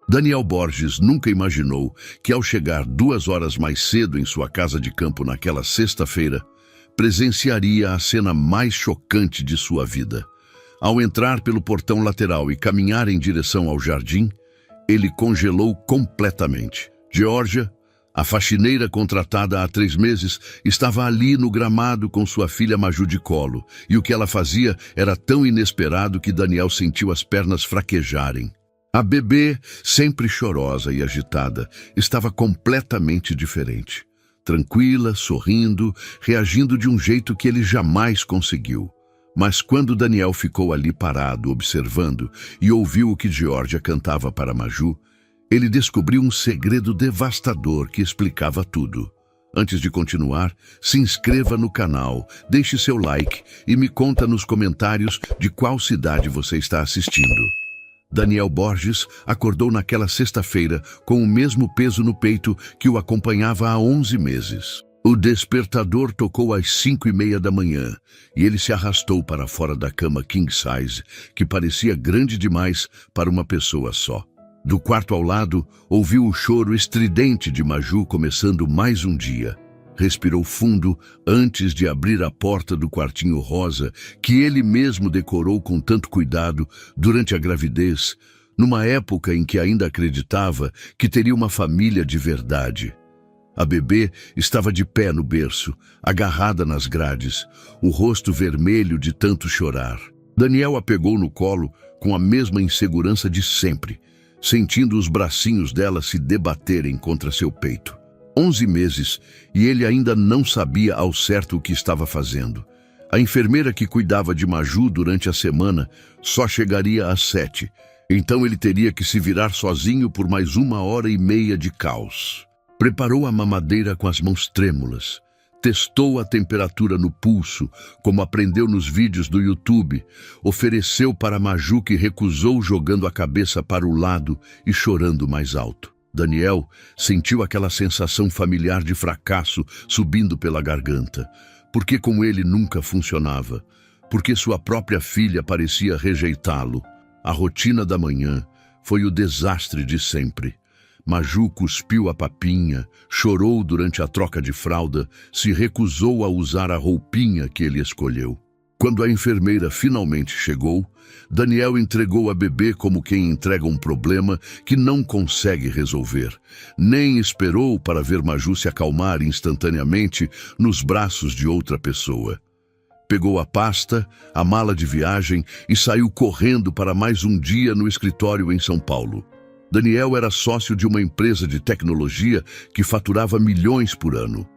Daniel Borges nunca imaginou que, ao chegar 2 horas mais cedo em sua casa de campo naquela sexta-feira, presenciaria a cena mais chocante de sua vida. Ao entrar pelo portão lateral e caminhar em direção ao jardim, ele congelou completamente. Georgia, a faxineira contratada há 3 meses, estava ali no gramado com sua filha Maju de colo, e o que ela fazia era tão inesperado que Daniel sentiu as pernas fraquejarem. A bebê, sempre chorosa e agitada, estava completamente diferente. Tranquila, sorrindo, reagindo de um jeito que ele jamais conseguiu. Mas quando Daniel ficou ali parado, observando, e ouviu o que Georgia cantava para Maju, ele descobriu um segredo devastador que explicava tudo. Antes de continuar, se inscreva no canal, deixe seu like e me conta nos comentários de qual cidade você está assistindo. Daniel Borges acordou naquela sexta-feira com o mesmo peso no peito que o acompanhava há 11 meses. O despertador tocou às 5:30 da manhã e ele se arrastou para fora da cama king size, que parecia grande demais para uma pessoa só. Do quarto ao lado, ouviu o choro estridente de Maju começando mais um dia. Respirou fundo antes de abrir a porta do quartinho rosa que ele mesmo decorou com tanto cuidado durante a gravidez, numa época em que ainda acreditava que teria uma família de verdade. A bebê estava de pé no berço, agarrada nas grades, o rosto vermelho de tanto chorar. Daniel a pegou no colo com a mesma insegurança de sempre, sentindo os bracinhos dela se debaterem contra seu peito. 11 meses e ele ainda não sabia ao certo o que estava fazendo. A enfermeira que cuidava de Maju durante a semana só chegaria às 7, então ele teria que se virar sozinho por mais 1h30 de caos. Preparou a mamadeira com as mãos trêmulas, testou a temperatura no pulso, como aprendeu nos vídeos do YouTube, ofereceu para Maju, que recusou, jogando a cabeça para o lado e chorando mais alto. Daniel sentiu aquela sensação familiar de fracasso subindo pela garganta, porque com ele nunca funcionava, porque sua própria filha parecia rejeitá-lo. A rotina da manhã foi o desastre de sempre. Maju cuspiu a papinha, chorou durante a troca de fralda, se recusou a usar a roupinha que ele escolheu. Quando a enfermeira finalmente chegou, Daniel entregou a bebê como quem entrega um problema que não consegue resolver. Nem esperou para ver Maju se acalmar instantaneamente nos braços de outra pessoa. Pegou a pasta, a mala de viagem e saiu correndo para mais um dia no escritório em São Paulo. Daniel era sócio de uma empresa de tecnologia que faturava milhões por ano.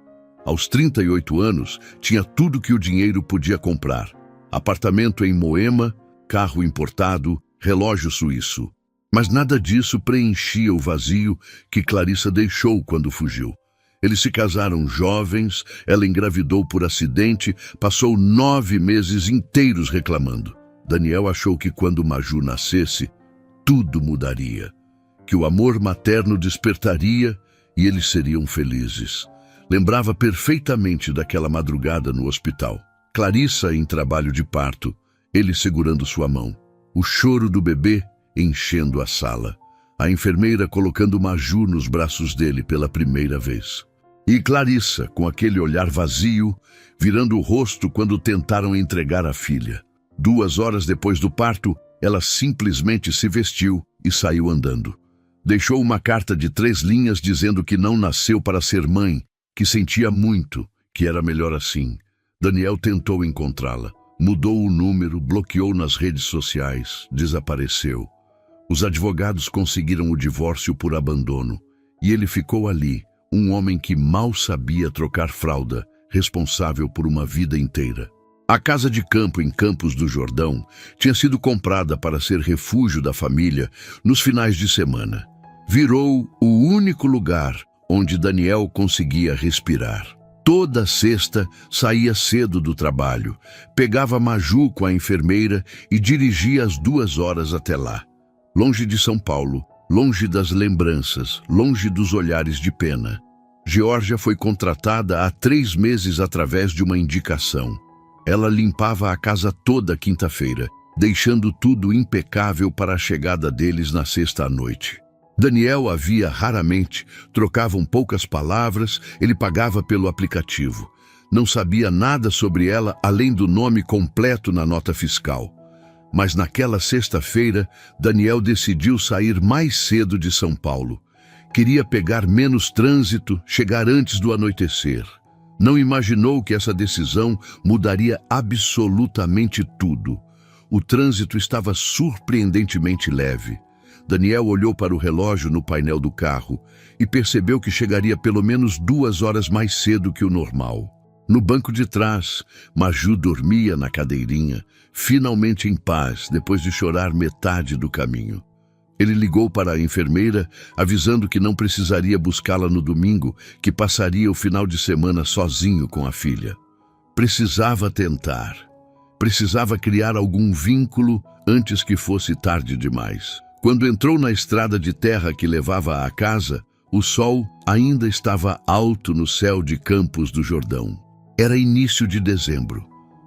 Aos 38 anos, tinha tudo que o dinheiro podia comprar: apartamento em Moema, carro importado, relógio suíço. Mas nada disso preenchia o vazio que Clarissa deixou quando fugiu. Eles se casaram jovens, ela engravidou por acidente, passou 9 meses inteiros reclamando. Daniel achou que quando Maju nascesse, tudo mudaria, que o amor materno despertaria e eles seriam felizes. Lembrava perfeitamente daquela madrugada no hospital. Clarissa em trabalho de parto, ele segurando sua mão. O choro do bebê enchendo a sala. A enfermeira colocando Maju nos braços dele pela primeira vez. E Clarissa, com aquele olhar vazio, virando o rosto quando tentaram entregar a filha. 2 horas depois do parto, ela simplesmente se vestiu e saiu andando. Deixou uma carta de 3 linhas dizendo que não nasceu para ser mãe, que sentia muito, que era melhor assim. Daniel tentou encontrá-la. Mudou o número, bloqueou nas redes sociais, desapareceu. Os advogados conseguiram o divórcio por abandono. E ele ficou ali, um homem que mal sabia trocar fralda, responsável por uma vida inteira. A casa de campo em Campos do Jordão tinha sido comprada para ser refúgio da família nos finais de semana. Virou o único lugar onde Daniel conseguia respirar. Toda sexta saía cedo do trabalho, pegava Maju com a enfermeira e dirigia as 2 horas até lá. Longe de São Paulo, longe das lembranças, longe dos olhares de pena. Georgia foi contratada há 3 meses através de uma indicação. Ela limpava a casa toda quinta-feira, deixando tudo impecável para a chegada deles na sexta à noite. Daniel a via raramente, trocavam poucas palavras, ele pagava pelo aplicativo. Não sabia nada sobre ela além do nome completo na nota fiscal. Mas naquela sexta-feira, Daniel decidiu sair mais cedo de São Paulo. Queria pegar menos trânsito, chegar antes do anoitecer. Não imaginou que essa decisão mudaria absolutamente tudo. O trânsito estava surpreendentemente leve. Daniel olhou para o relógio no painel do carro e percebeu que chegaria pelo menos 2 horas mais cedo que o normal. No banco de trás, Maju dormia na cadeirinha, finalmente em paz, depois de chorar metade do caminho. Ele ligou para a enfermeira, avisando que não precisaria buscá-la no domingo, que passaria o final de semana sozinho com a filha. Precisava tentar. Precisava criar algum vínculo antes que fosse tarde demais. Quando entrou na estrada de terra que levava à casa, o sol ainda estava alto no céu de Campos do Jordão. Era início de dezembro.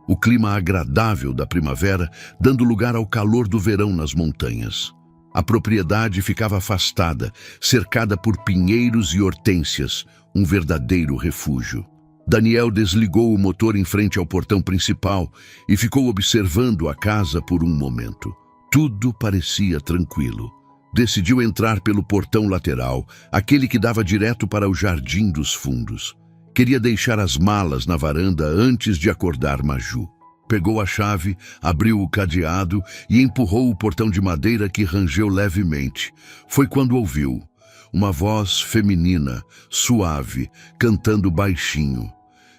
O clima agradável da primavera, dando lugar ao calor do verão nas montanhas. A propriedade ficava afastada, cercada por pinheiros e hortênsias, um verdadeiro refúgio. Daniel desligou o motor em frente ao portão principal e ficou observando a casa por um momento. Tudo parecia tranquilo. Decidiu entrar pelo portão lateral, aquele que dava direto para o jardim dos fundos. Queria deixar as malas na varanda antes de acordar Maju. Pegou a chave, abriu o cadeado e empurrou o portão de madeira que rangeu levemente. Foi quando ouviu uma voz feminina, suave, cantando baixinho.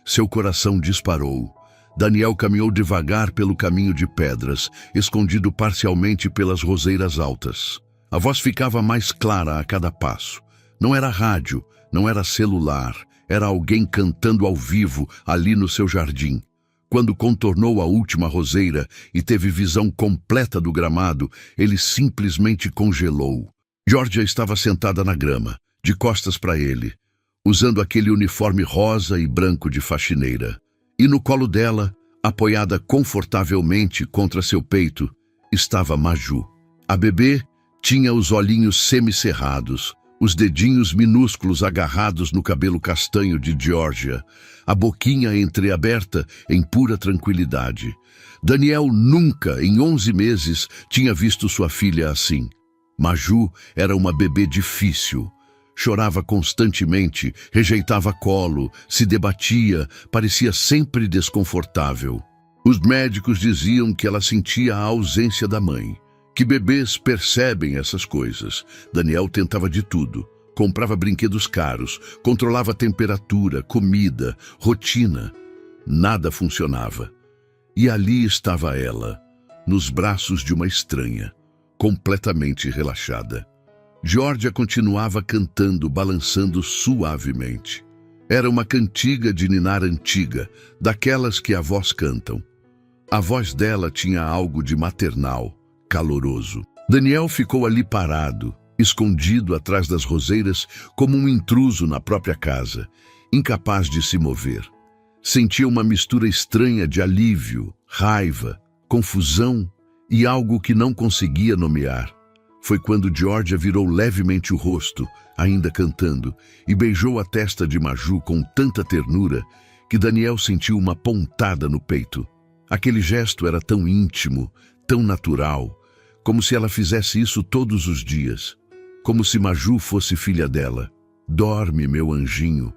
Seu coração disparou. Daniel caminhou devagar pelo caminho de pedras, escondido parcialmente pelas roseiras altas. A voz ficava mais clara a cada passo. Não era rádio, não era celular, era alguém cantando ao vivo ali no seu jardim. Quando contornou a última roseira e teve visão completa do gramado, ele simplesmente congelou. Georgia estava sentada na grama, de costas para ele, usando aquele uniforme rosa e branco de faxineira. E no colo dela, apoiada confortavelmente contra seu peito, estava Maju. A bebê tinha os olhinhos semicerrados, os dedinhos minúsculos agarrados no cabelo castanho de Georgia, a boquinha entreaberta em pura tranquilidade. Daniel nunca, em 11 meses, tinha visto sua filha assim. Maju era uma bebê difícil. Chorava constantemente, rejeitava colo, se debatia, parecia sempre desconfortável. Os médicos diziam que ela sentia a ausência da mãe. Que bebês percebem essas coisas. Daniel tentava de tudo. Comprava brinquedos caros, controlava temperatura, comida, rotina. Nada funcionava. E ali estava ela, nos braços de uma estranha, completamente relaxada. Georgia continuava cantando, balançando suavemente. Era uma cantiga de ninar antiga, daquelas que avós cantam. A voz dela tinha algo de maternal, caloroso. Daniel ficou ali parado, escondido atrás das roseiras, como um intruso na própria casa, incapaz de se mover. Sentia uma mistura estranha de alívio, raiva, confusão e algo que não conseguia nomear. Foi quando Georgia virou levemente o rosto, ainda cantando, e beijou a testa de Maju com tanta ternura que Daniel sentiu uma pontada no peito. Aquele gesto era tão íntimo, tão natural, como se ela fizesse isso todos os dias, como se Maju fosse filha dela. Dorme, meu anjinho.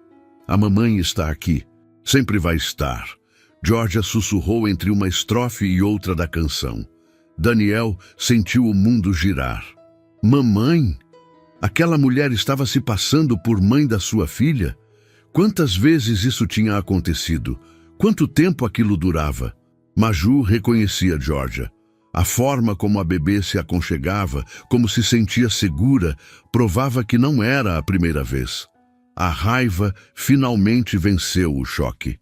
A mamãe está aqui. Sempre vai estar. Georgia sussurrou entre uma estrofe e outra da canção. Daniel sentiu o mundo girar. Mamãe? Aquela mulher estava se passando por mãe da sua filha? Quantas vezes isso tinha acontecido? Quanto tempo aquilo durava? Maju reconhecia Georgia. A forma como a bebê se aconchegava, como se sentia segura, provava que não era a primeira vez. A raiva finalmente venceu o choque.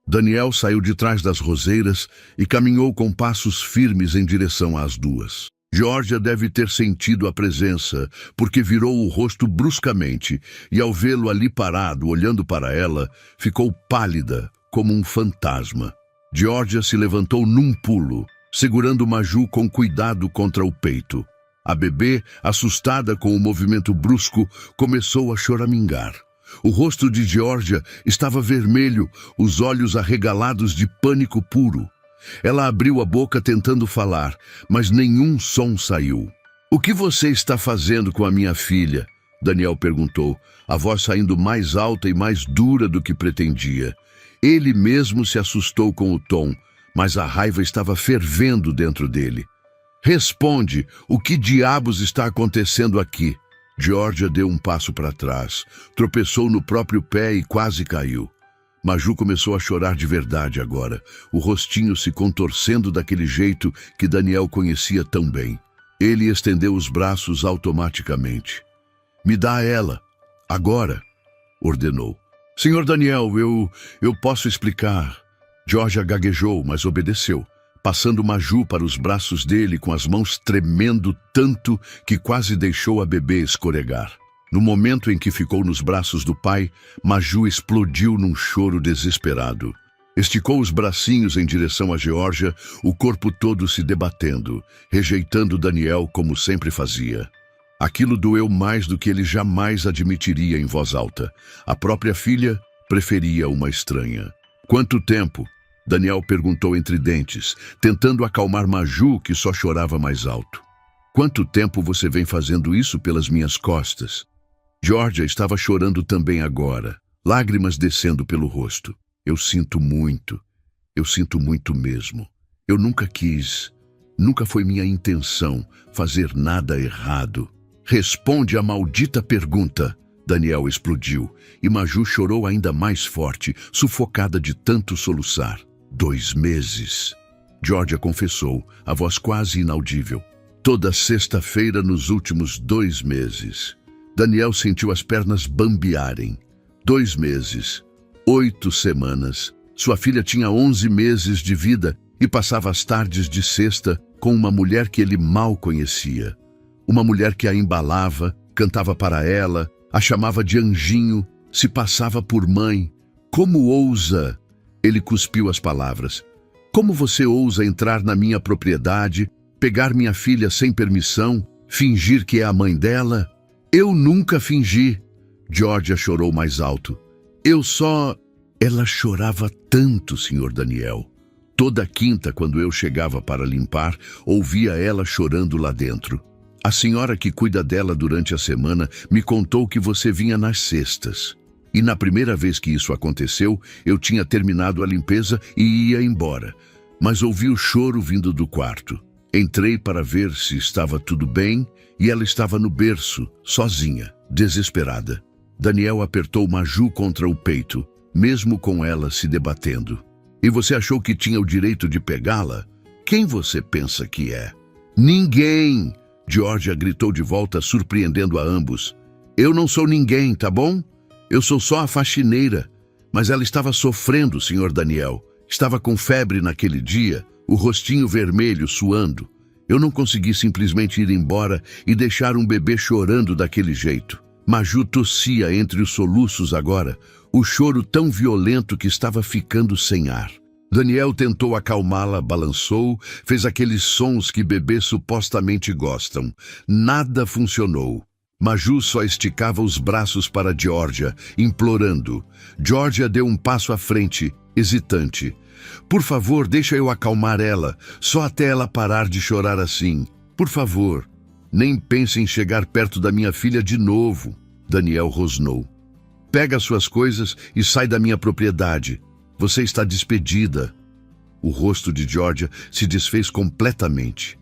Daniel saiu de trás das roseiras e caminhou com passos firmes em direção às duas. Georgia deve ter sentido a presença, porque virou o rosto bruscamente e, ao vê-lo ali parado, olhando para ela, ficou pálida, como um fantasma. Georgia se levantou num pulo, segurando Maju com cuidado contra o peito. A bebê, assustada com o movimento brusco, começou a choramingar. O rosto de Georgia estava vermelho, os olhos arregalados de pânico puro. Ela abriu a boca tentando falar, mas nenhum som saiu. "O que você está fazendo com a minha filha?" Daniel perguntou, a voz saindo mais alta e mais dura do que pretendia. Ele mesmo se assustou com o tom, mas a raiva estava fervendo dentro dele. "Responde, o que diabos está acontecendo aqui?" Georgia deu um passo para trás, tropeçou no próprio pé e quase caiu. Maju começou a chorar de verdade agora, o rostinho se contorcendo daquele jeito que Daniel conhecia tão bem. Ele estendeu os braços automaticamente. "Me dá ela, agora", ordenou. "Senhor Daniel, eu posso explicar." Georgia gaguejou, mas obedeceu, passando Maju para os braços dele com as mãos tremendo tanto que quase deixou a bebê escorregar. No momento em que ficou nos braços do pai, Maju explodiu num choro desesperado. Esticou os bracinhos em direção a Georgia, o corpo todo se debatendo, rejeitando Daniel como sempre fazia. Aquilo doeu mais do que ele jamais admitiria em voz alta. A própria filha preferia uma estranha. "Quanto tempo?" Daniel perguntou entre dentes, tentando acalmar Maju, que só chorava mais alto. "Quanto tempo você vem fazendo isso pelas minhas costas?" Georgia estava chorando também agora, lágrimas descendo pelo rosto. Eu sinto muito mesmo. Eu nunca quis, nunca foi minha intenção fazer nada errado." "Responde a maldita pergunta!" Daniel explodiu, e Maju chorou ainda mais forte, sufocada de tanto soluçar. 2 meses. Georgia confessou, a voz quase inaudível. "Toda sexta-feira nos últimos 2 meses. Daniel sentiu as pernas bambearem. 2 meses. 8 semanas. Sua filha tinha 11 meses de vida e passava as tardes de sexta com uma mulher que ele mal conhecia. Uma mulher que a embalava, cantava para ela, a chamava de anjinho, se passava por mãe. Como ousa? Ele cuspiu as palavras. "Como você ousa entrar na minha propriedade, pegar minha filha sem permissão, fingir que é a mãe dela?" "Eu nunca fingi." Georgia chorou mais alto. "Eu só..." Ela chorava tanto, Sr. Daniel. Toda quinta, quando eu chegava para limpar, ouvia ela chorando lá dentro. "A senhora que cuida dela durante a semana me contou que você vinha nas sextas. E na primeira vez que isso aconteceu, eu tinha terminado a limpeza e ia embora. Mas ouvi o choro vindo do quarto. Entrei para ver se estava tudo bem e ela estava no berço, sozinha, desesperada." Daniel apertou Maju contra o peito, mesmo com ela se debatendo. "E você achou que tinha o direito de pegá-la? Quem você pensa que é?" "Ninguém!" Georgia gritou de volta, surpreendendo a ambos. "Eu não sou ninguém, tá bom? Eu sou só a faxineira." Mas ela estava sofrendo, Sr. Daniel. Estava com febre naquele dia, o rostinho vermelho, suando. Eu não consegui simplesmente ir embora e deixar um bebê chorando daquele jeito. Maju tossia entre os soluços agora, o choro tão violento que estava ficando sem ar. Daniel tentou acalmá-la, balançou, fez aqueles sons que bebês supostamente gostam. Nada funcionou. Maju só esticava os braços para Georgia, implorando. Georgia deu um passo à frente, hesitante. "Por favor, deixa eu acalmar ela, só até ela parar de chorar assim. Por favor. Nem pense em chegar perto da minha filha de novo." Daniel rosnou. "Pega suas coisas e sai da minha propriedade. Você está despedida." O rosto de Georgia se desfez completamente.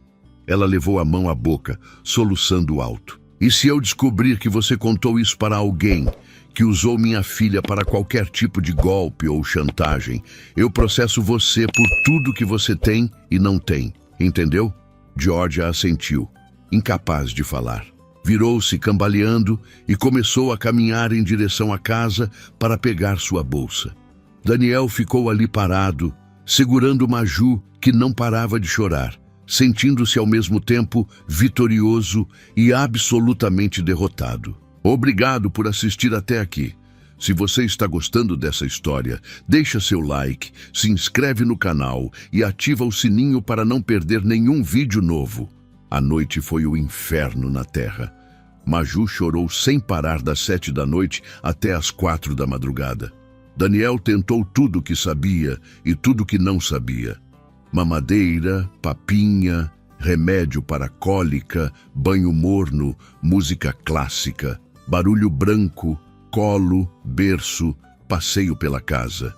Ela levou a mão à boca, soluçando alto. "E se eu descobrir que você contou isso para alguém, que usou minha filha para qualquer tipo de golpe ou chantagem, eu processo você por tudo que você tem e não tem. Entendeu?" Georgia assentiu, incapaz de falar. Virou-se cambaleando e começou a caminhar em direção à casa para pegar sua bolsa. Daniel ficou ali parado, segurando Maju, que não parava de chorar, sentindo-se ao mesmo tempo vitorioso e absolutamente derrotado. Obrigado por assistir até aqui. Se você está gostando dessa história, deixa seu like, se inscreve no canal e ativa o sininho para não perder nenhum vídeo novo. A noite foi o inferno na terra. Maju chorou sem parar das 7 da noite até as 4 da madrugada. Daniel tentou tudo o que sabia e tudo o que não sabia. Mamadeira, papinha, remédio para cólica, banho morno, música clássica, barulho branco, colo, berço, passeio pela casa.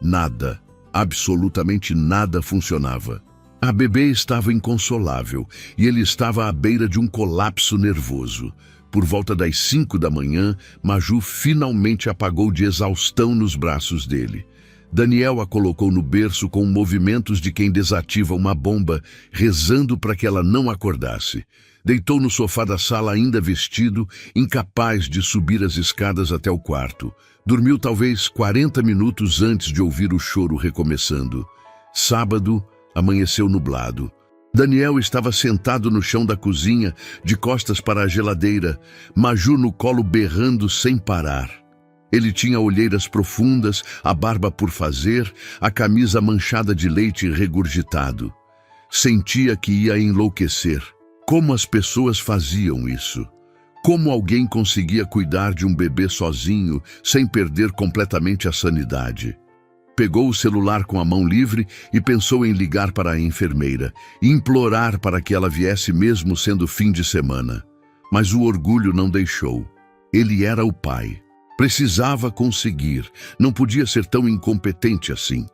Nada, absolutamente nada funcionava. A bebê estava inconsolável e ele estava à beira de um colapso nervoso. Por volta das 5 da manhã, Maju finalmente apagou de exaustão nos braços dele. Daniel a colocou no berço com movimentos de quem desativa uma bomba, rezando para que ela não acordasse. Deitou no sofá da sala ainda vestido, incapaz de subir as escadas até o quarto. Dormiu talvez 40 minutos antes de ouvir o choro recomeçando. Sábado, amanheceu nublado. Daniel estava sentado no chão da cozinha, de costas para a geladeira, Maju no colo berrando sem parar. Ele tinha olheiras profundas, a barba por fazer, a camisa manchada de leite regurgitado. Sentia que ia enlouquecer. Como as pessoas faziam isso? Como alguém conseguia cuidar de um bebê sozinho, sem perder completamente a sanidade? Pegou o celular com a mão livre e pensou em ligar para a enfermeira, implorar para que ela viesse mesmo sendo fim de semana. Mas o orgulho não deixou. Ele era o pai. Precisava conseguir. Não podia ser tão incompetente assim.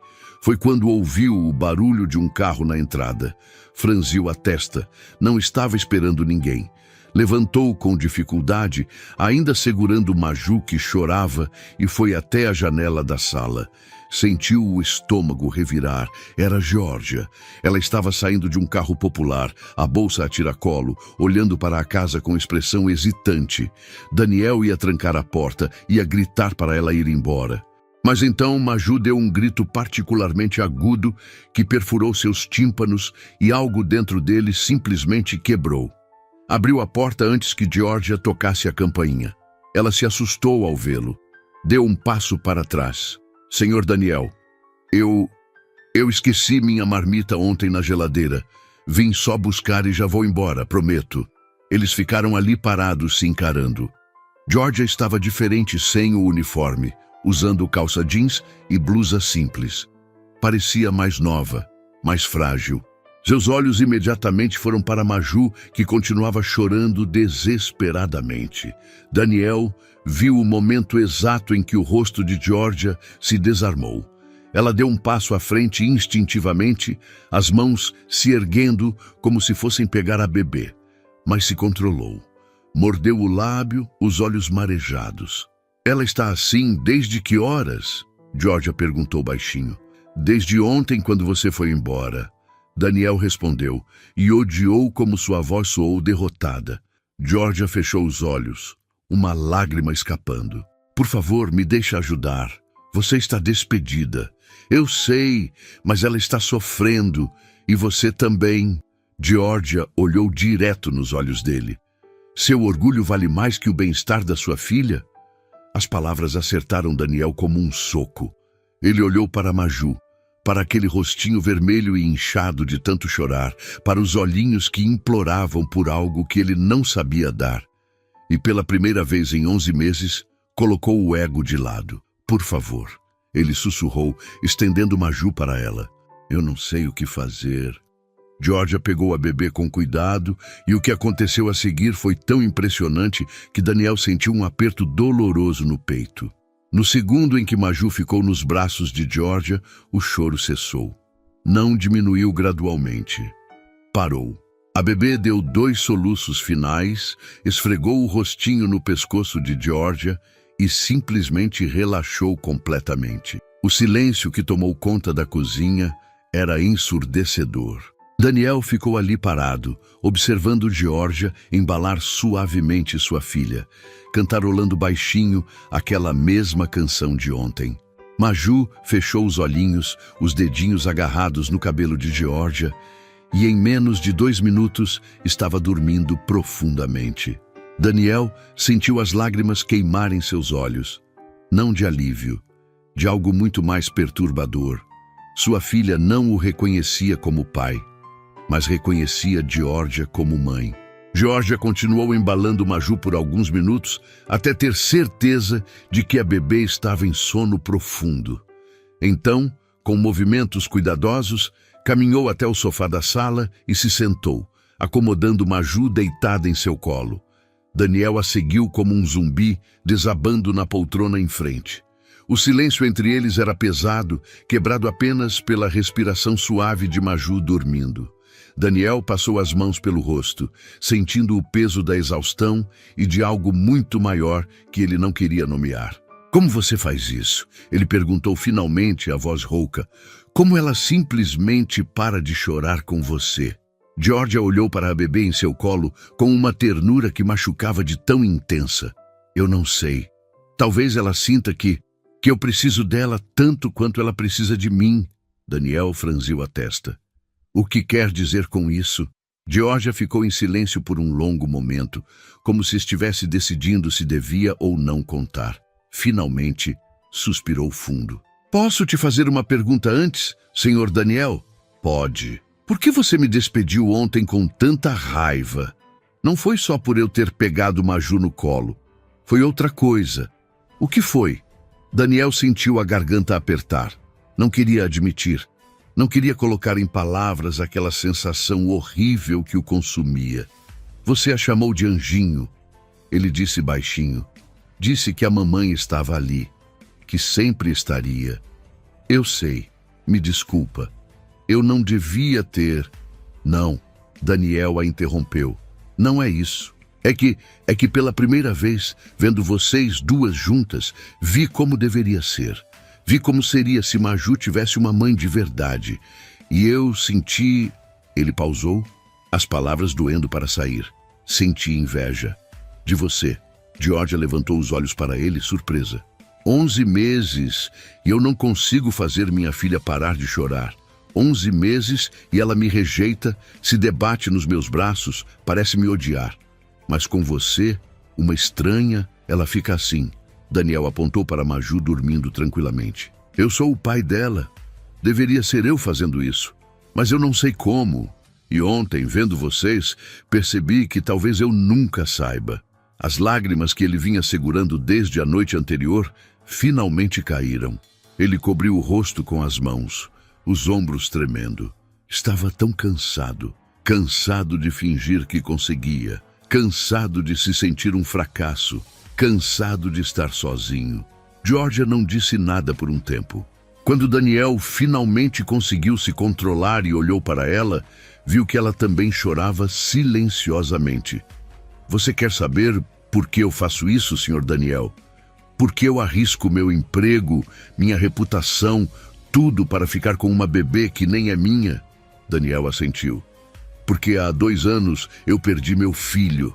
Foi quando ouviu o barulho de um carro na entrada. Franziu a testa. Não estava esperando ninguém. Levantou com dificuldade, ainda segurando Maju que chorava, e foi até a janela da sala. Sentiu o estômago revirar. Era Georgia. Ela estava saindo de um carro popular, a bolsa a tiracolo, olhando para a casa com expressão hesitante. Daniel ia trancar a porta, ia gritar para ela ir embora. Mas então Maju deu um grito particularmente agudo que perfurou seus tímpanos e algo dentro dele simplesmente quebrou. Abriu a porta antes que Georgia tocasse a campainha. Ela se assustou ao vê-lo. Deu um passo para trás. Senhor Daniel, eu esqueci minha marmita ontem na geladeira. Vim só buscar e já vou embora, prometo. Eles ficaram ali parados se encarando. Georgia estava diferente sem o uniforme, usando calça jeans e blusa simples. Parecia mais nova, mais frágil. Seus olhos imediatamente foram para Maju, que continuava chorando desesperadamente. Daniel viu o momento exato em que o rosto de Georgia se desarmou. Ela deu um passo à frente instintivamente, as mãos se erguendo como se fossem pegar a bebê, mas se controlou. Mordeu o lábio, os olhos marejados. Ela está assim desde que horas? Georgia perguntou baixinho. Desde ontem, quando você foi embora. Daniel respondeu, e odiou como sua voz soou derrotada. Georgia fechou os olhos, uma lágrima escapando. Por favor, me deixe ajudar. Você está despedida. Eu sei, mas ela está sofrendo. E você também. Georgia olhou direto nos olhos dele. Seu orgulho vale mais que o bem-estar da sua filha? As palavras acertaram Daniel como um soco. Ele olhou para Maju, para aquele rostinho vermelho e inchado de tanto chorar, para os olhinhos que imploravam por algo que ele não sabia dar. E pela primeira vez em 11 meses, colocou o ego de lado. Por favor, ele sussurrou, estendendo Maju para ela. Eu não sei o que fazer. Georgia pegou a bebê com cuidado e o que aconteceu a seguir foi tão impressionante que Daniel sentiu um aperto doloroso no peito. No segundo em que Maju ficou nos braços de Georgia, o choro cessou. Não diminuiu gradualmente. Parou. A bebê deu 2 soluços finais, esfregou o rostinho no pescoço de Georgia e simplesmente relaxou completamente. O silêncio que tomou conta da cozinha era ensurdecedor. Daniel ficou ali parado, observando Georgia embalar suavemente sua filha, cantarolando baixinho aquela mesma canção de ontem. Maju fechou os olhinhos, os dedinhos agarrados no cabelo de Georgia, e em menos de 2 minutos estava dormindo profundamente. Daniel sentiu as lágrimas queimarem seus olhos, não de alívio, de algo muito mais perturbador. Sua filha não o reconhecia como pai. mas reconhecia Georgia como mãe. Georgia continuou embalando Maju por alguns minutos até ter certeza de que a bebê estava em sono profundo. Então, com movimentos cuidadosos, caminhou até o sofá da sala e se sentou, acomodando Maju deitada em seu colo. Daniel a seguiu como um zumbi, desabando na poltrona em frente. O silêncio entre eles era pesado, quebrado apenas pela respiração suave de Maju dormindo. Daniel passou as mãos pelo rosto, sentindo o peso da exaustão e de algo muito maior que ele não queria nomear. Como você faz isso? Ele perguntou finalmente, a voz rouca. Como ela simplesmente para de chorar com você? Georgia olhou para a bebê em seu colo com uma ternura que machucava de tão intensa. Eu não sei. Talvez ela sinta que eu preciso dela tanto quanto ela precisa de mim. Daniel franziu a testa. O que quer dizer com isso? Georgia ficou em silêncio por um longo momento, como se estivesse decidindo se devia ou não contar. Finalmente, suspirou fundo. Posso te fazer uma pergunta antes, senhor Daniel? Pode. Por que você me despediu ontem com tanta raiva? Não foi só por eu ter pegado Maju no colo. Foi outra coisa. O que foi? Daniel sentiu a garganta apertar. Não queria admitir. Não queria colocar em palavras aquela sensação horrível que o consumia. Você a chamou de anjinho. Ele disse baixinho. Disse que a mamãe estava ali, que sempre estaria. Eu sei, me desculpa. Eu não devia ter... Não, Daniel a interrompeu. Não é isso. É que pela primeira vez, vendo vocês duas juntas, vi como deveria ser. Vi como seria se Maju tivesse uma mãe de verdade. E eu senti... Ele pausou, as palavras doendo para sair. Senti inveja. De você. Georgia levantou os olhos para ele, surpresa. 11 meses e eu não consigo fazer minha filha parar de chorar. 11 meses e ela me rejeita, se debate nos meus braços, parece me odiar. Mas com você, uma estranha, ela fica assim. Daniel apontou para Maju dormindo tranquilamente. Eu sou o pai dela. Deveria ser eu fazendo isso. Mas eu não sei como. E ontem, vendo vocês, percebi que talvez eu nunca saiba. As lágrimas que ele vinha segurando desde a noite anterior finalmente caíram. Ele cobriu o rosto com as mãos, os ombros tremendo. Estava tão cansado. Cansado de fingir que conseguia. Cansado de se sentir um fracasso. Cansado de estar sozinho. Georgia não disse nada por um tempo. Quando Daniel finalmente conseguiu se controlar e olhou para ela, viu que ela também chorava silenciosamente. Você quer saber por que eu faço isso, Sr. Daniel? Por que eu arrisco meu emprego, minha reputação, tudo para ficar com uma bebê que nem é minha? Daniel assentiu. Porque há 2 anos eu perdi meu filho.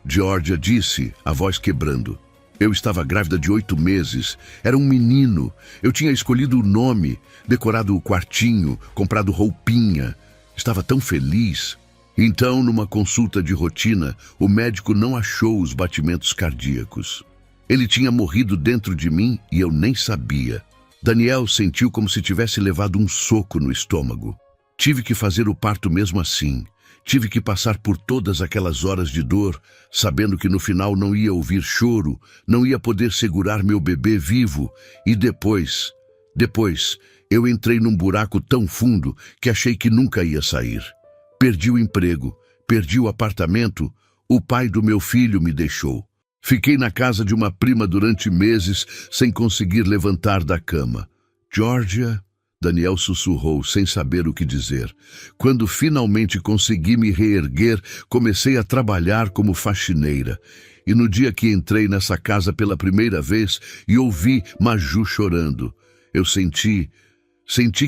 Georgia disse, a voz quebrando. Eu estava grávida de 8 meses. Era um menino. Eu tinha escolhido o nome, decorado o quartinho, comprado roupinha. Estava tão feliz. Então, numa consulta de rotina, o médico não achou os batimentos cardíacos. Ele tinha morrido dentro de mim e eu nem sabia. Daniel sentiu como se tivesse levado um soco no estômago. Tive que fazer o parto mesmo assim. Tive que passar por todas aquelas horas de dor, sabendo que no final não ia ouvir choro, não ia poder segurar meu bebê vivo. E depois, eu entrei num buraco tão fundo que achei que nunca ia sair. Perdi o emprego, perdi o apartamento, o pai do meu filho me deixou. Fiquei na casa de uma prima durante meses sem conseguir levantar da cama. Georgia... Daniel sussurrou, sem saber o que dizer. Quando finalmente consegui me reerguer, comecei a trabalhar como faxineira. E no dia que entrei nessa casa pela primeira vez e ouvi Maju chorando, eu senti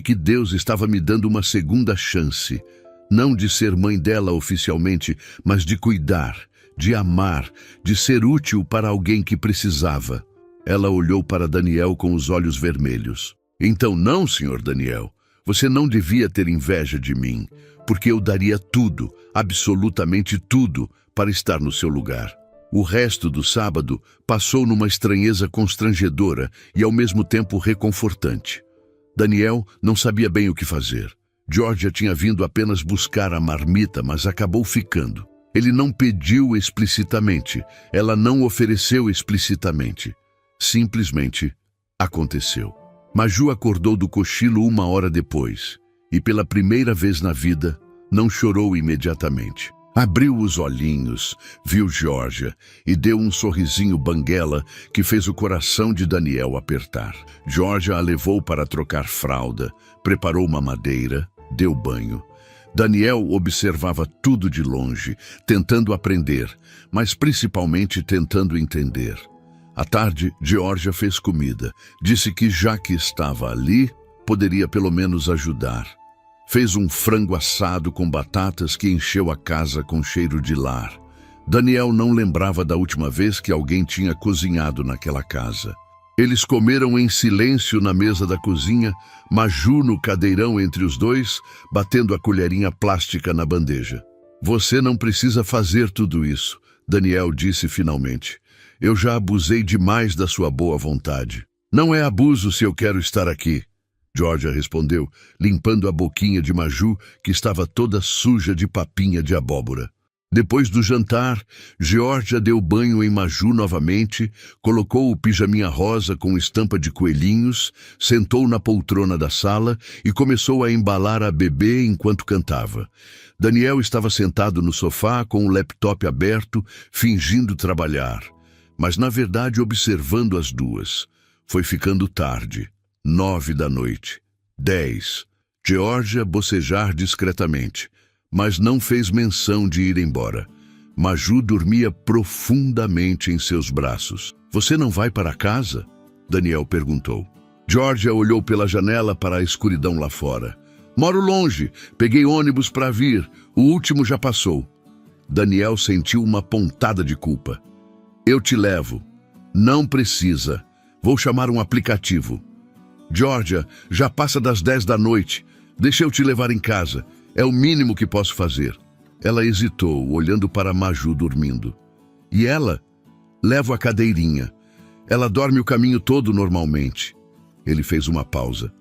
que Deus estava me dando uma segunda chance. Não de ser mãe dela oficialmente, mas de cuidar, de amar, de ser útil para alguém que precisava. Ela olhou para Daniel com os olhos vermelhos. Então não, Sr. Daniel, você não devia ter inveja de mim, porque eu daria tudo, absolutamente tudo, para estar no seu lugar. O resto do sábado passou numa estranheza constrangedora e ao mesmo tempo reconfortante. Daniel não sabia bem o que fazer. Georgia tinha vindo apenas buscar a marmita, mas acabou ficando. Ele não pediu explicitamente, ela não ofereceu explicitamente. Simplesmente aconteceu. Maju acordou do cochilo 1 hora depois e, pela primeira vez na vida, não chorou imediatamente. Abriu os olhinhos, viu Georgia e deu um sorrisinho banguela que fez o coração de Daniel apertar. Georgia a levou para trocar fralda, preparou uma madeira, deu banho. Daniel observava tudo de longe, tentando aprender, mas principalmente tentando entender. À tarde, Georgia fez comida. Disse que, já que estava ali, poderia pelo menos ajudar. Fez um frango assado com batatas que encheu a casa com cheiro de lar. Daniel não lembrava da última vez que alguém tinha cozinhado naquela casa. Eles comeram em silêncio na mesa da cozinha, Maju no cadeirão entre os dois, batendo a colherinha plástica na bandeja. "Você não precisa fazer tudo isso", Daniel disse finalmente. "Eu já abusei demais da sua boa vontade." "Não é abuso se eu quero estar aqui", Georgia respondeu, limpando a boquinha de Maju, que estava toda suja de papinha de abóbora. Depois do jantar, Georgia deu banho em Maju novamente, colocou o pijaminha rosa com estampa de coelhinhos, sentou na poltrona da sala e começou a embalar a bebê enquanto cantava. Daniel estava sentado no sofá com o laptop aberto, fingindo trabalhar, mas na verdade observando as duas. Foi ficando tarde. 9 da noite. 10. Georgia bocejar discretamente, mas não fez menção de ir embora. Maju dormia profundamente em seus braços. "Você não vai para casa?" Daniel perguntou. Georgia olhou pela janela para a escuridão lá fora. "Moro longe. Peguei ônibus para vir. O último já passou." Daniel sentiu uma pontada de culpa. "Eu te levo." "Não precisa. Vou chamar um aplicativo." "Georgia, já passa das 10 da noite. Deixa eu te levar em casa. É o mínimo que posso fazer." Ela hesitou, olhando para Maju dormindo. "E ela?" "Levo a cadeirinha. Ela dorme o caminho todo normalmente." Ele fez uma pausa.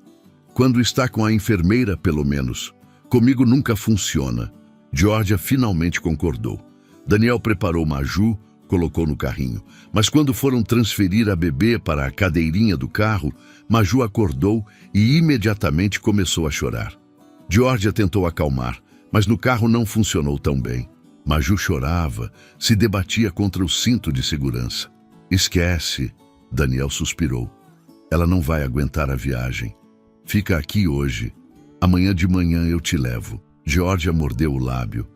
"Quando está com a enfermeira, pelo menos. Comigo nunca funciona." Georgia finalmente concordou. Daniel preparou Maju, colocou no carrinho. Mas quando foram transferir a bebê para a cadeirinha do carro, Maju acordou e imediatamente começou a chorar. Georgia tentou acalmar, mas no carro não funcionou tão bem. Maju chorava, se debatia contra o cinto de segurança. "Esquece", Daniel suspirou. "Ela não vai aguentar a viagem. Fica aqui hoje. Amanhã de manhã eu te levo." Georgia mordeu o lábio.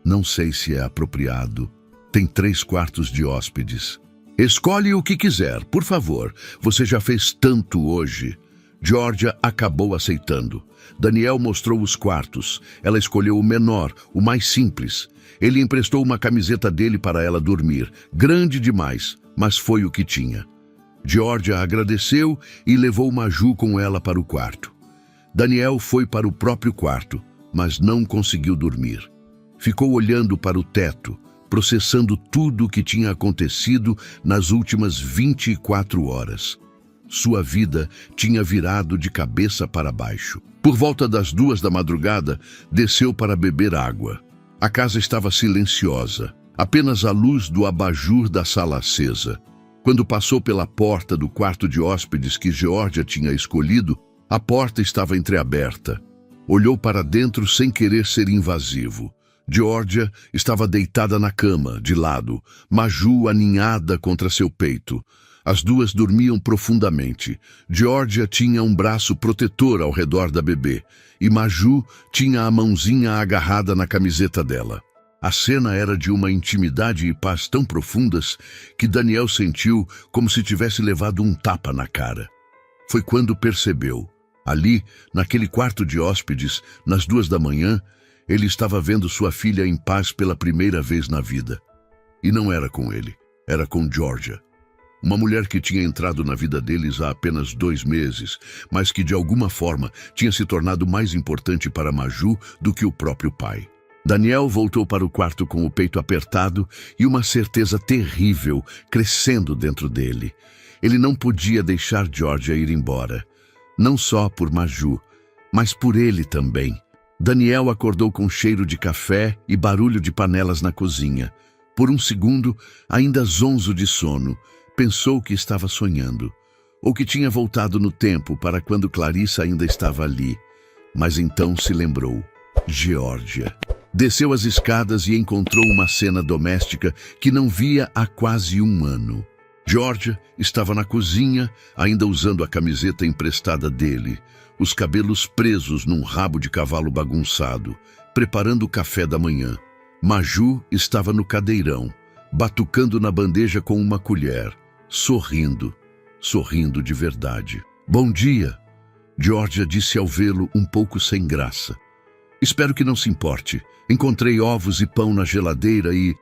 "Não sei se é apropriado. Tem 3 quartos de hóspedes." "Escolhe o que quiser, por favor. Você já fez tanto hoje." Georgia acabou aceitando. Daniel mostrou os quartos. Ela escolheu o menor, o mais simples. Ele emprestou uma camiseta dele para ela dormir. Grande demais, mas foi o que tinha. Georgia agradeceu e levou Maju com ela para o quarto. Daniel foi para o próprio quarto, mas não conseguiu dormir. Ficou olhando para o teto, processando tudo o que tinha acontecido nas últimas 24 horas. Sua vida tinha virado de cabeça para baixo. Por volta das 2 da madrugada, desceu para beber água. A casa estava silenciosa, apenas a luz do abajur da sala acesa. Quando passou pela porta do quarto de hóspedes que Georgia tinha escolhido, a porta estava entreaberta. Olhou para dentro sem querer ser invasivo. Georgia estava deitada na cama, de lado, Maju aninhada contra seu peito. As duas dormiam profundamente. Georgia tinha um braço protetor ao redor da bebê e Maju tinha a mãozinha agarrada na camiseta dela. A cena era de uma intimidade e paz tão profundas que Daniel sentiu como se tivesse levado um tapa na cara. Foi quando percebeu. Ali, naquele quarto de hóspedes, nas 2 da manhã, ele estava vendo sua filha em paz pela primeira vez na vida. E não era com ele, era com Georgia. Uma mulher que tinha entrado na vida deles há apenas 2 meses, mas que de alguma forma tinha se tornado mais importante para Maju do que o próprio pai. Daniel voltou para o quarto com o peito apertado e uma certeza terrível crescendo dentro dele. Ele não podia deixar Georgia ir embora. Não só por Maju, mas por ele também. Daniel acordou com cheiro de café e barulho de panelas na cozinha. Por um segundo, ainda zonzo de sono, pensou que estava sonhando, ou que tinha voltado no tempo para quando Clarissa ainda estava ali. Mas então se lembrou. Geórgia. Desceu as escadas e encontrou uma cena doméstica que não via há quase um ano. Geórgia estava na cozinha, ainda usando a camiseta emprestada dele, os cabelos presos num rabo de cavalo bagunçado, preparando o café da manhã. Maju estava no cadeirão, batucando na bandeja com uma colher, sorrindo de verdade. "Bom dia", Geórgia disse ao vê-lo um pouco sem graça. "Espero que não se importe. Encontrei ovos e pão na geladeira e..."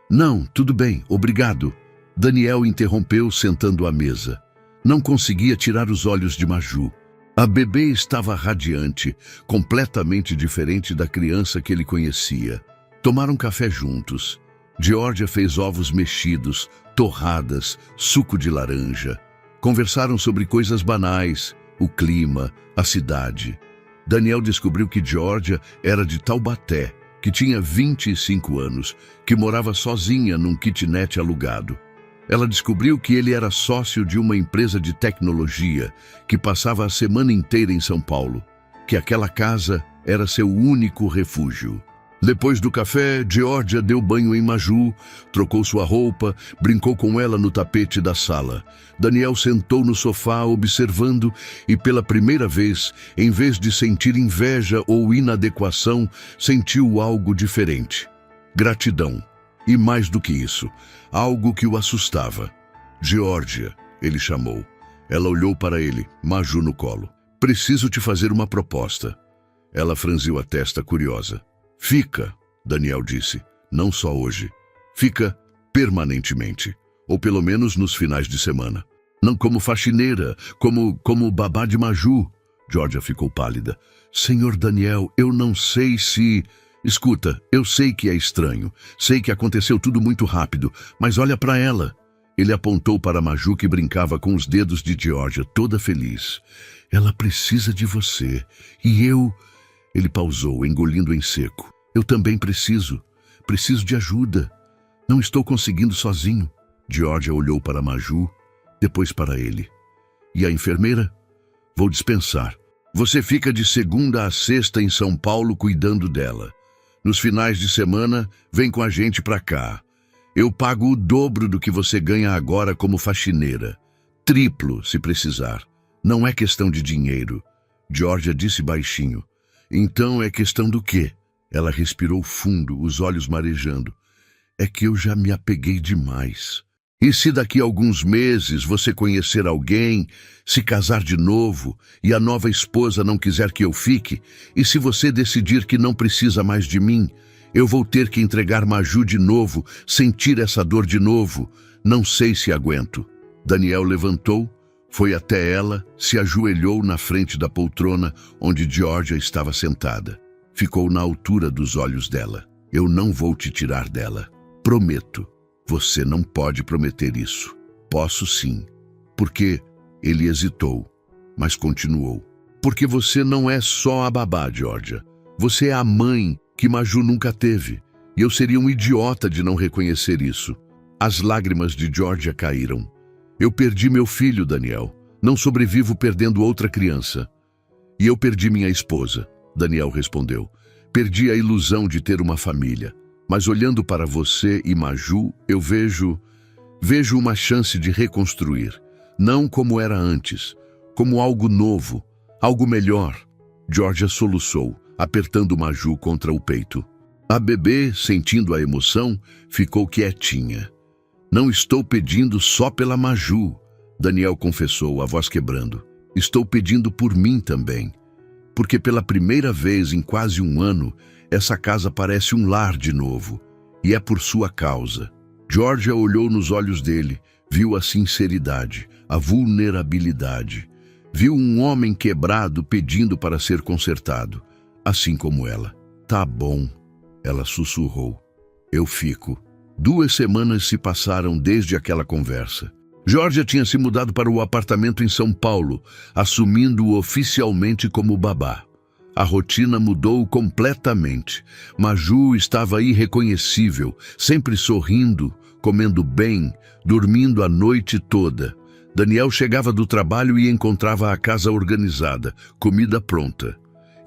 "Não, tudo bem, obrigado." Daniel interrompeu sentando à mesa. Não conseguia tirar os olhos de Maju. A bebê estava radiante, completamente diferente da criança que ele conhecia. Tomaram café juntos. Geórgia fez ovos mexidos, torradas, suco de laranja. Conversaram sobre coisas banais, o clima, a cidade. Daniel descobriu que Geórgia era de Taubaté, que tinha 25 anos, que morava sozinha num kitnet alugado. Ela descobriu que ele era sócio de uma empresa de tecnologia, que passava a semana inteira em São Paulo, que aquela casa era seu único refúgio. Depois do café, Geórgia deu banho em Maju, trocou sua roupa, brincou com ela no tapete da sala. Daniel sentou no sofá observando e, pela primeira vez, em vez de sentir inveja ou inadequação, sentiu algo diferente. Gratidão. E mais do que isso, algo que o assustava. "Geórgia", ele chamou. Ela olhou para ele, Maju no colo. "Preciso te fazer uma proposta." Ela franziu a testa curiosa. "Fica", Daniel disse, "não só hoje. Fica permanentemente, ou pelo menos nos finais de semana. Não como faxineira, como babá de Maju." Geórgia ficou pálida. "Senhor Daniel, eu não sei se..." "Escuta, eu sei que é estranho, sei que aconteceu tudo muito rápido, mas olha para ela." Ele apontou para Maju, que brincava com os dedos de Geórgia, toda feliz. "Ela precisa de você, e eu..." Ele pausou, engolindo em seco. "Eu também preciso de ajuda. Não estou conseguindo sozinho." Geórgia olhou para Maju, depois para ele. "E a enfermeira?" "Vou dispensar. Você fica de segunda a sexta em São Paulo cuidando dela. Nos finais de semana, vem com a gente para cá. Eu pago o dobro do que você ganha agora como faxineira. Triplo, se precisar. Não é questão de dinheiro." Geórgia disse baixinho. "Então é questão do quê?" Ela respirou fundo, os olhos marejando. "É que eu já me apeguei demais. E se daqui a alguns meses você conhecer alguém, se casar de novo, e a nova esposa não quiser que eu fique, e se você decidir que não precisa mais de mim, eu vou ter que entregar Maju de novo, sentir essa dor de novo. Não sei se aguento." Daniel levantou, foi até ela, se ajoelhou na frente da poltrona onde Geórgia estava sentada. Ficou na altura dos olhos dela. "Eu não vou te tirar dela. Prometo." "Você não pode prometer isso." "Posso sim." "Porque..." Ele hesitou, mas continuou. "Porque você não é só a babá, Geórgia. Você é a mãe que Maju nunca teve. E eu seria um idiota de não reconhecer isso." As lágrimas de Geórgia caíram. "Eu perdi meu filho, Daniel. Não sobrevivo perdendo outra criança." "E eu perdi minha esposa", Daniel respondeu. "Perdi a ilusão de ter uma família. Mas olhando para você e Maju, eu vejo uma chance de reconstruir. Não como era antes, como algo novo, algo melhor." Geórgia soluçou, apertando Maju contra o peito. A bebê, sentindo a emoção, ficou quietinha. "Não estou pedindo só pela Maju", Daniel confessou, a voz quebrando. "Estou pedindo por mim também. Porque pela primeira vez em quase um ano, essa casa parece um lar de novo. E é por sua causa." Geórgia olhou nos olhos dele, viu a sinceridade, a vulnerabilidade. Viu um homem quebrado pedindo para ser consertado, assim como ela. "Tá bom", ela sussurrou. "Eu fico." 2 semanas se passaram desde aquela conversa. Geórgia tinha se mudado para o apartamento em São Paulo, assumindo-o oficialmente como babá. A rotina mudou completamente. Maju estava irreconhecível, sempre sorrindo, comendo bem, dormindo a noite toda. Daniel chegava do trabalho e encontrava a casa organizada, comida pronta.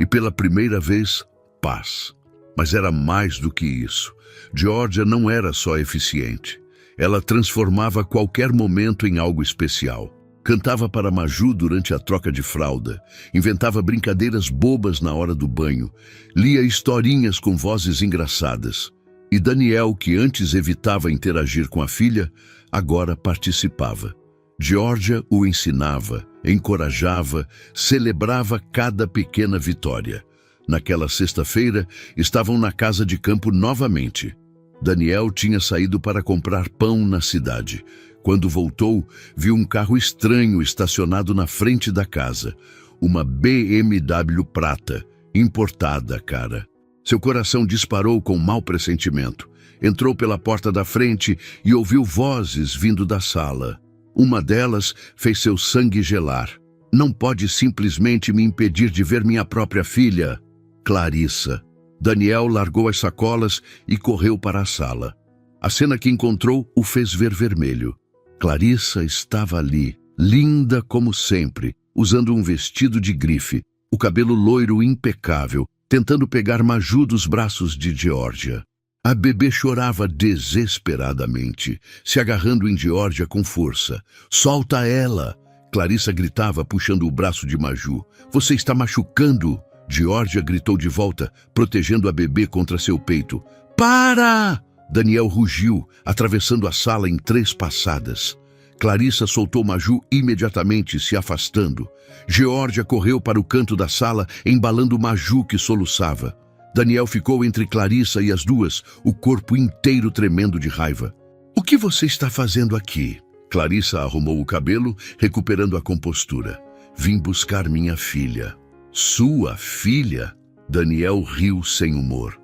E pela primeira vez, paz. Mas era mais do que isso. Georgia não era só eficiente. Ela transformava qualquer momento em algo especial. Cantava para Maju durante a troca de fralda, inventava brincadeiras bobas na hora do banho, lia historinhas com vozes engraçadas. E Daniel, que antes evitava interagir com a filha, agora participava. Georgia o ensinava, encorajava, celebrava cada pequena vitória. Naquela sexta-feira, estavam na casa de campo novamente. Daniel tinha saído para comprar pão na cidade. Quando voltou, viu um carro estranho estacionado na frente da casa. Uma BMW prata, importada, cara. Seu coração disparou com mau pressentimento. Entrou pela porta da frente e ouviu vozes vindo da sala. Uma delas fez seu sangue gelar. Não pode simplesmente me impedir de ver minha própria filha. Clarissa. Daniel largou as sacolas e correu para a sala. A cena que encontrou o fez ver vermelho. Clarissa estava ali, linda como sempre, usando um vestido de grife, o cabelo loiro impecável, tentando pegar Maju dos braços de Georgia. A bebê chorava desesperadamente, se agarrando em Georgia com força. "Solta ela!" Clarissa gritava, puxando o braço de Maju. "Você está machucando!" Georgia gritou de volta, protegendo a bebê contra seu peito. "Para!" Daniel rugiu, atravessando a sala em 3 passadas. Clarissa soltou Maju imediatamente, se afastando. Georgia correu para o canto da sala, embalando Maju, que soluçava. Daniel ficou entre Clarissa e as duas, o corpo inteiro tremendo de raiva. "O que você está fazendo aqui?" Clarissa arrumou o cabelo, recuperando a compostura. "Vim buscar minha filha." "Sua filha?" Daniel riu sem humor.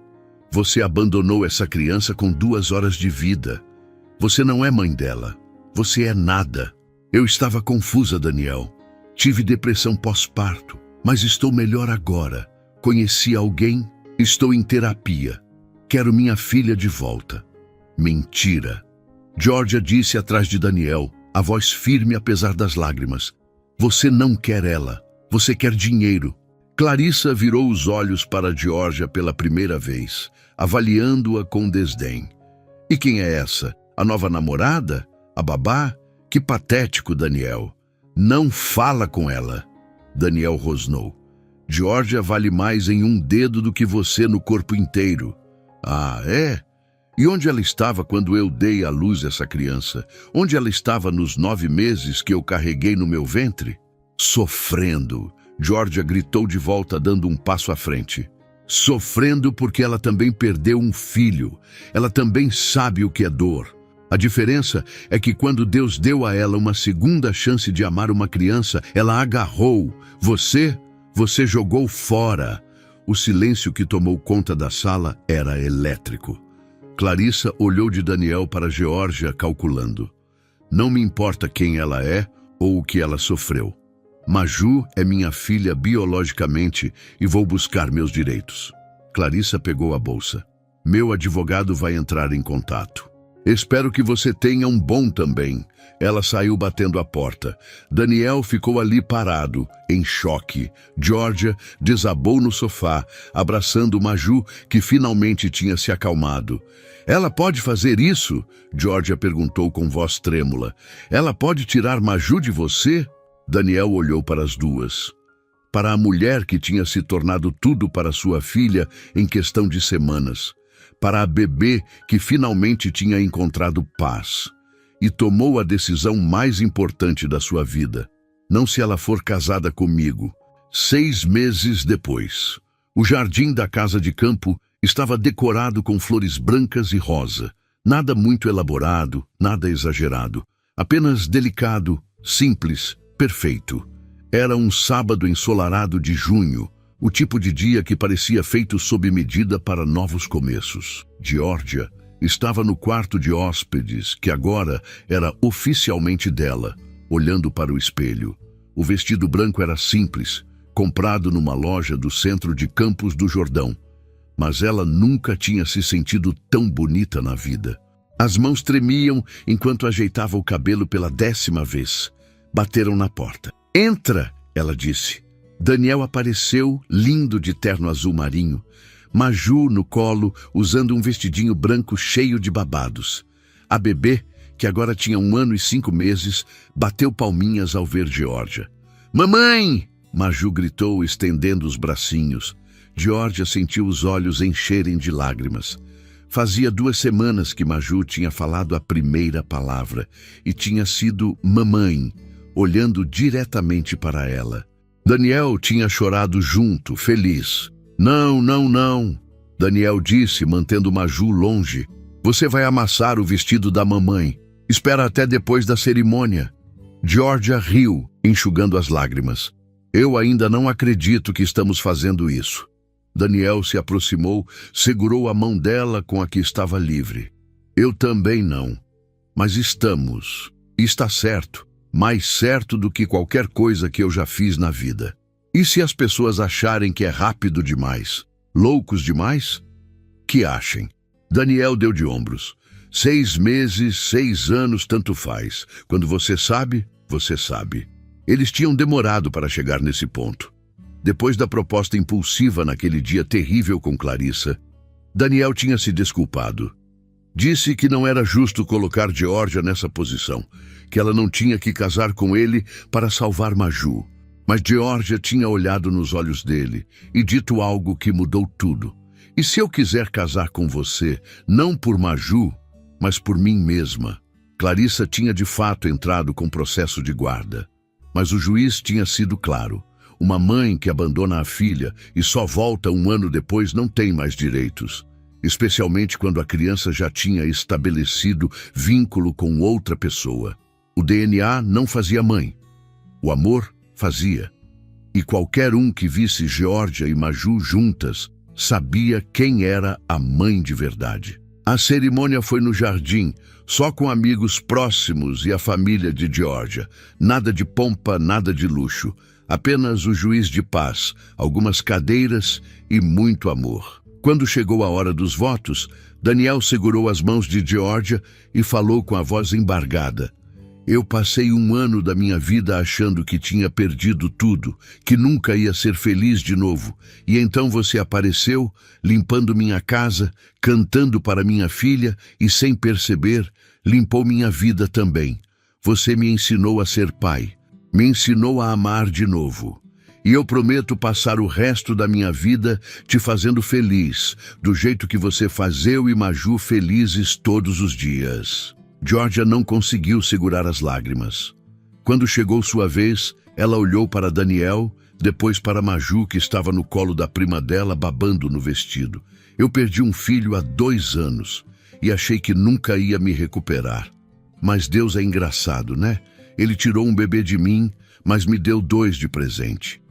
"Você abandonou essa criança com 2 horas de vida. Você não é mãe dela. Você é nada." "Eu estava confusa, Daniel. Tive depressão pós-parto, mas estou melhor agora. Conheci alguém, estou em terapia. Quero minha filha de volta." "Mentira." Georgia disse atrás de Daniel, a voz firme apesar das lágrimas. "Você não quer ela. Você quer dinheiro." Clarissa virou os olhos para Georgia pela primeira vez, avaliando-a com desdém. "E quem é essa? A nova namorada? A babá? Que patético, Daniel." "Não fala com ela." Daniel rosnou. "Georgia vale mais em um dedo do que você no corpo inteiro." "Ah, é? E onde ela estava quando eu dei à luz essa criança? Onde ela estava nos 9 meses que eu carreguei no meu ventre?" "Sofrendo." Georgia gritou de volta, dando um passo à frente. "Sofrendo porque ela também perdeu um filho. Ela também sabe o que é dor. A diferença é que quando Deus deu a ela uma segunda chance de amar uma criança, ela agarrou. Você jogou fora." O silêncio que tomou conta da sala era elétrico. Clarissa olhou de Daniel para Georgia, calculando. "Não me importa quem ela é ou o que ela sofreu. Maju é minha filha biologicamente e vou buscar meus direitos." Clarissa pegou a bolsa. "Meu advogado vai entrar em contato." "Espero que você tenha um bom também." Ela saiu batendo a porta. Daniel ficou ali parado, em choque. Georgia desabou no sofá, abraçando Maju, que finalmente tinha se acalmado. "Ela pode fazer isso?" Georgia perguntou com voz trêmula. "Ela pode tirar Maju de você?" Daniel olhou para as duas. Para a mulher que tinha se tornado tudo para sua filha em questão de semanas. Para a bebê que finalmente tinha encontrado paz. E tomou a decisão mais importante da sua vida. Não se ela for casada comigo. 6 meses depois. O jardim da casa de campo estava decorado com flores brancas e rosa. Nada muito elaborado, nada exagerado. Apenas delicado, simples, perfeito. Era um sábado ensolarado de junho, o tipo de dia que parecia feito sob medida para novos começos. Georgia estava no quarto de hóspedes, que agora era oficialmente dela, olhando para o espelho. O vestido branco era simples, comprado numa loja do centro de Campos do Jordão, mas ela nunca tinha se sentido tão bonita na vida. As mãos tremiam enquanto ajeitava o cabelo pela 10ª vez. Bateram na porta. "Entra!" ela disse. Daniel apareceu, lindo de terno azul marinho. Maju no colo, usando um vestidinho branco cheio de babados. A bebê, que agora tinha 1 ano e 5 meses, bateu palminhas ao ver Geórgia. "Mamãe!" Maju gritou, estendendo os bracinhos. Geórgia sentiu os olhos encherem de lágrimas. Fazia 2 semanas que Maju tinha falado a primeira palavra e tinha sido mamãe, olhando diretamente para ela. Daniel tinha chorado junto, feliz. "Não, não, não", Daniel disse, mantendo Maju longe. "Você vai amassar o vestido da mamãe. Espera até depois da cerimônia." Geórgia riu, enxugando as lágrimas. "Eu ainda não acredito que estamos fazendo isso." Daniel se aproximou, segurou a mão dela com a que estava livre. "Eu também não. Mas estamos. E está certo. Mais certo do que qualquer coisa que eu já fiz na vida. E se as pessoas acharem que é rápido demais? Loucos demais? Que achem." Daniel deu de ombros. 6 meses, 6 anos, tanto faz. Quando você sabe, você sabe. Eles tinham demorado para chegar nesse ponto. Depois da proposta impulsiva naquele dia terrível com Clarissa, Daniel tinha se desculpado. Disse que não era justo colocar Geórgia nessa posição, que ela não tinha que casar com ele para salvar Maju. Mas Geórgia tinha olhado nos olhos dele e dito algo que mudou tudo. "E se eu quiser casar com você, não por Maju, mas por mim mesma?" Clarissa tinha de fato entrado com processo de guarda. Mas o juiz tinha sido claro. Uma mãe que abandona a filha e só volta 1 ano depois não tem mais direitos. Especialmente quando a criança já tinha estabelecido vínculo com outra pessoa. O DNA não fazia mãe. O amor fazia. E qualquer um que visse Geórgia e Maju juntas sabia quem era a mãe de verdade. A cerimônia foi no jardim, só com amigos próximos e a família de Geórgia. Nada de pompa, nada de luxo. Apenas o juiz de paz, algumas cadeiras e muito amor. Quando chegou a hora dos votos, Daniel segurou as mãos de Geórgia e falou com a voz embargada. "Eu passei 1 ano da minha vida achando que tinha perdido tudo, que nunca ia ser feliz de novo. E então você apareceu, limpando minha casa, cantando para minha filha e, sem perceber, limpou minha vida também. Você me ensinou a ser pai. Me ensinou a amar de novo. E eu prometo passar o resto da minha vida te fazendo feliz, do jeito que você faz eu e Maju felizes todos os dias." Geórgia não conseguiu segurar as lágrimas. Quando chegou sua vez, ela olhou para Daniel, depois para Maju, que estava no colo da prima dela, babando no vestido. "Eu perdi um filho há 2 anos e achei que nunca ia me recuperar. Mas Deus é engraçado, né? Ele tirou um bebê de mim, mas me deu 2 de presente."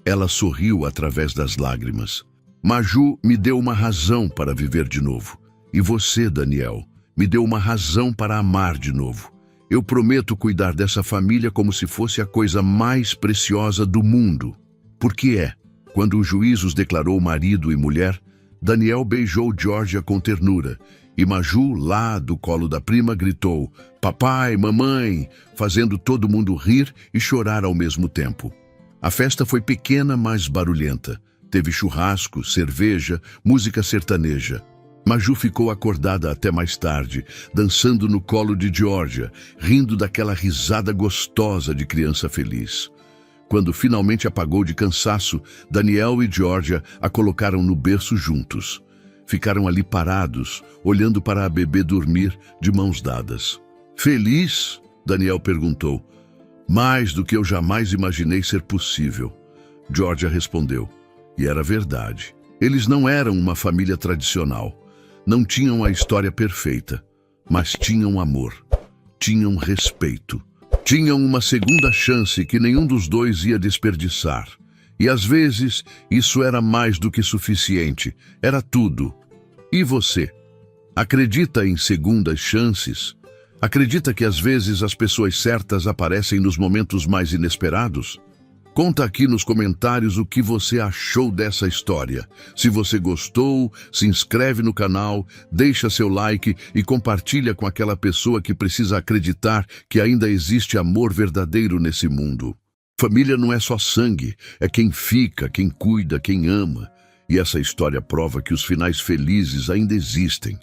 Ela sorriu através das lágrimas. "Maju me deu uma razão para viver de novo. E você, Daniel, me deu uma razão para amar de novo. Eu prometo cuidar dessa família como se fosse a coisa mais preciosa do mundo." Porque quando o juiz os declarou marido e mulher, Daniel beijou Geórgia com ternura. E Maju, lá do colo da prima, gritou, "Papai, mamãe", fazendo todo mundo rir e chorar ao mesmo tempo. A festa foi pequena, mas barulhenta. Teve churrasco, cerveja, música sertaneja. Maju ficou acordada até mais tarde, dançando no colo de Geórgia, rindo daquela risada gostosa de criança feliz. Quando finalmente apagou de cansaço, Daniel e Geórgia a colocaram no berço juntos. Ficaram ali parados, olhando para a bebê dormir de mãos dadas. "Feliz?" Daniel perguntou. "Mais do que eu jamais imaginei ser possível." Geórgia respondeu. E era verdade. Eles não eram uma família tradicional. Não tinham a história perfeita, mas tinham amor, tinham respeito. Tinham uma segunda chance que nenhum dos dois ia desperdiçar. E às vezes, isso era mais do que suficiente. Era tudo. E você? Acredita em segundas chances? Acredita que às vezes as pessoas certas aparecem nos momentos mais inesperados? Conta aqui nos comentários o que você achou dessa história. Se você gostou, se inscreve no canal, deixa seu like e compartilha com aquela pessoa que precisa acreditar que ainda existe amor verdadeiro nesse mundo. Família não é só sangue, é quem fica, quem cuida, quem ama. E essa história prova que os finais felizes ainda existem.